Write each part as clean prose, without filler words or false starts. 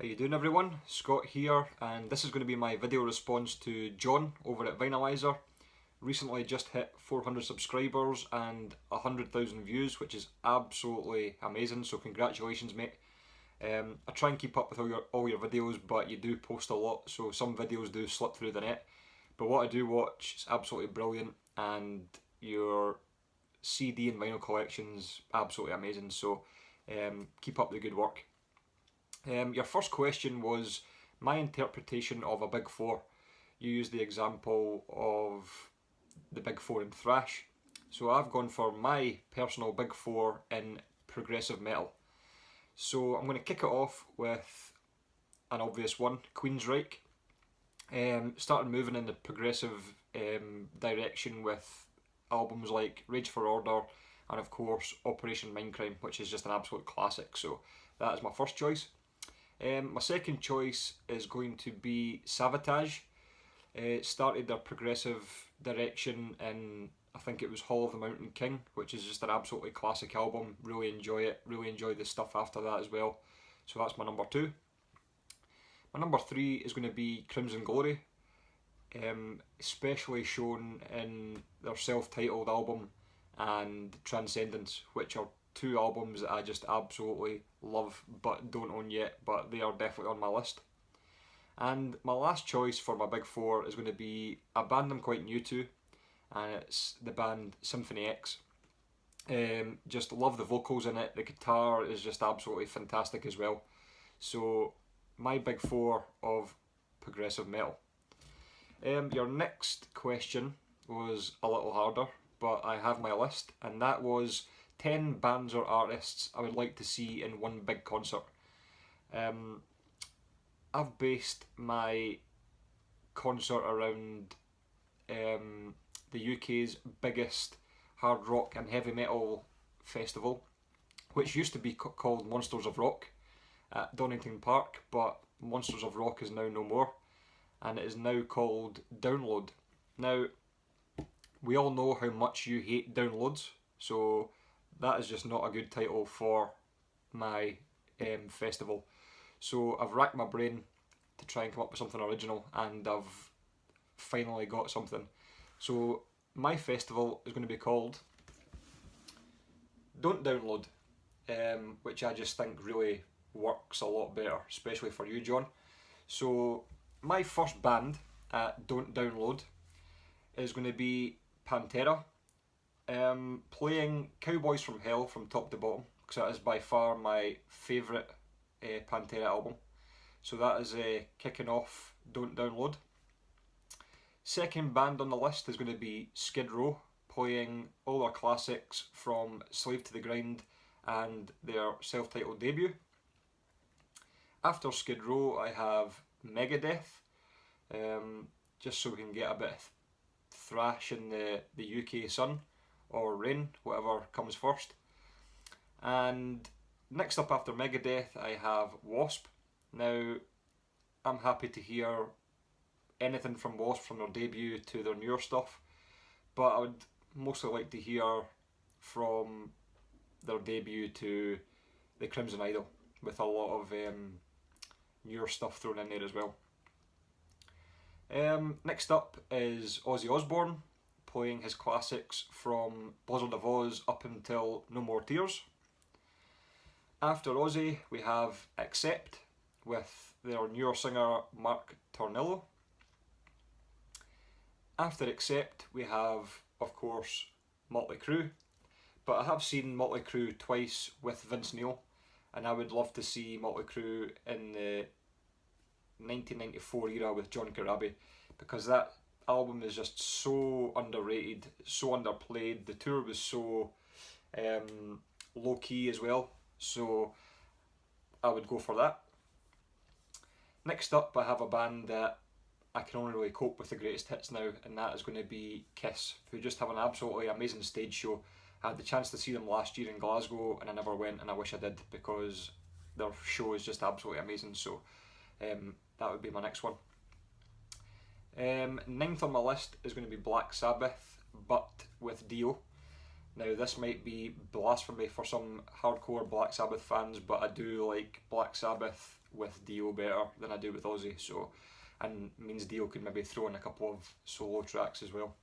How you doing everyone? Scott here, and this is going to be my video response to John over at Vinylizer. Recently just hit 400 subscribers and 100,000 views, which is absolutely amazing, so congratulations mate. I try and keep up with all your videos, but you do post a lot, so some videos do slip through the net. But what I do watch is absolutely brilliant, and your CD and vinyl collection's absolutely amazing, so keep up the good work. Your first question was my interpretation of a big four. You used the example of the big four in thrash. So I've gone for my personal big four in progressive metal. So I'm going to kick it off with an obvious one, Queensryche. Started moving in the progressive direction with albums like Rage for Order and of course Operation Mindcrime, which is just an absolute classic. So that is my first choice. My second choice is going to be Savatage. Started their progressive direction in, I think it was Hall of the Mountain King, which is just an absolutely classic album. Really enjoy it, really enjoy the stuff after that as well. So that's my number two. My number three is going to be Crimson Glory, especially shown in their self-titled album and Transcendence, which are two albums that I just absolutely love but don't own yet, but they are definitely on my list. And my last choice for my big four is going to be a band I'm quite new to, and it's the band Symphony X. Just love the vocals in it, the guitar is just absolutely fantastic as well. So my big four of progressive metal. Your next question was a little harder, but I have my list, and that was 10 bands or artists I would like to see in one big concert. I've based my concert around the UK's biggest hard rock and heavy metal festival, which used to be called Monsters of Rock at Donington Park, but Monsters of Rock is now no more, and it is now called Download. Now, we all know how much you hate downloads, so that is just not a good title for my festival. So I've racked my brain to try and come up with something original, and I've finally got something. So my festival is going to be called Don't Download, which I just think really works a lot better, especially for you, John. So my first band at Don't Download is going to be Pantera. Playing Cowboys from Hell from top to bottom, because that is by far my favourite Pantera album. So that is kicking off Don't Download. Second band on the list is going to be Skid Row, playing all their classics from Slave to the Grind and their self-titled debut. After Skid Row I have Megadeth, just so we can get a bit of thrash in the UK sun or rain, whatever comes first. And next up after Megadeth I have Wasp. Now I'm happy to hear anything from Wasp, from their debut to their newer stuff, but I would mostly like to hear from their debut to the Crimson Idol, with a lot of newer stuff thrown in there as well. Next up is Ozzy Osbourne, playing his classics from Blizzard of Oz up until No More Tears. After Ozzy we have Accept with their newer singer Mark Tornillo. After Accept we have, of course, Motley Crue, but I have seen Motley Crue twice with Vince Neil, and I would love to see Motley Crue in the 1994 era with John Corabi, because that album is just so underrated, so underplayed. The tour was so low key as well, so I would go for that. Next up I have a band that I can only really cope with the greatest hits now, and that is going to be Kiss, who just have an absolutely amazing stage show. I had the chance to see them last year in Glasgow and I never went, and I wish I did, because their show is just absolutely amazing. So that would be my next one. Ninth on my list is going to be Black Sabbath, but with Dio. Now this might be blasphemy for some hardcore Black Sabbath fans, but I do like Black Sabbath with Dio better than I do with Ozzy, so, and means Dio could maybe throw in a couple of solo tracks as well.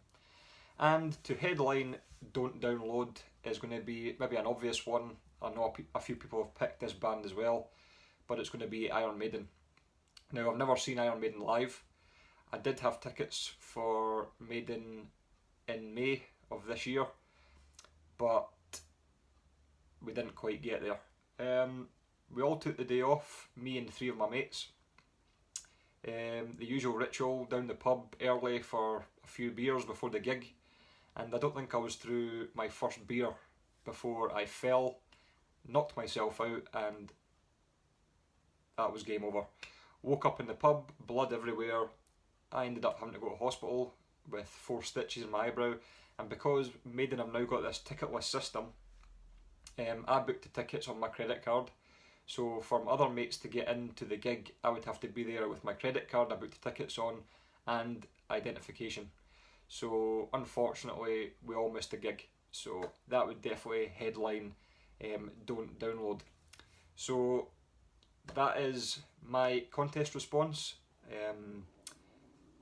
And to headline Don't Download is going to be maybe an obvious one. I know a few people have picked this band as well, but it's going to be Iron Maiden. Now, I've never seen Iron Maiden live. I did have tickets for Maiden in May of this year, but we didn't quite get there. We all took the day off, me and 3 of my mates. The usual ritual, down the pub early for a few beers before the gig, and I don't think I was through my first beer before I fell, knocked myself out, and that was game over. Woke up in the pub, blood everywhere. I ended up having to go to hospital with 4 stitches in my eyebrow, and because Maiden have now got this ticketless system, I booked the tickets on my credit card. So for my other mates to get into the gig, I would have to be there with my credit card I booked the tickets on and identification. So unfortunately, we all missed the gig. So that would definitely headline Don't Download. So that is my contest response.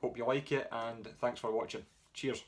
Hope you like it, and thanks for watching. Cheers.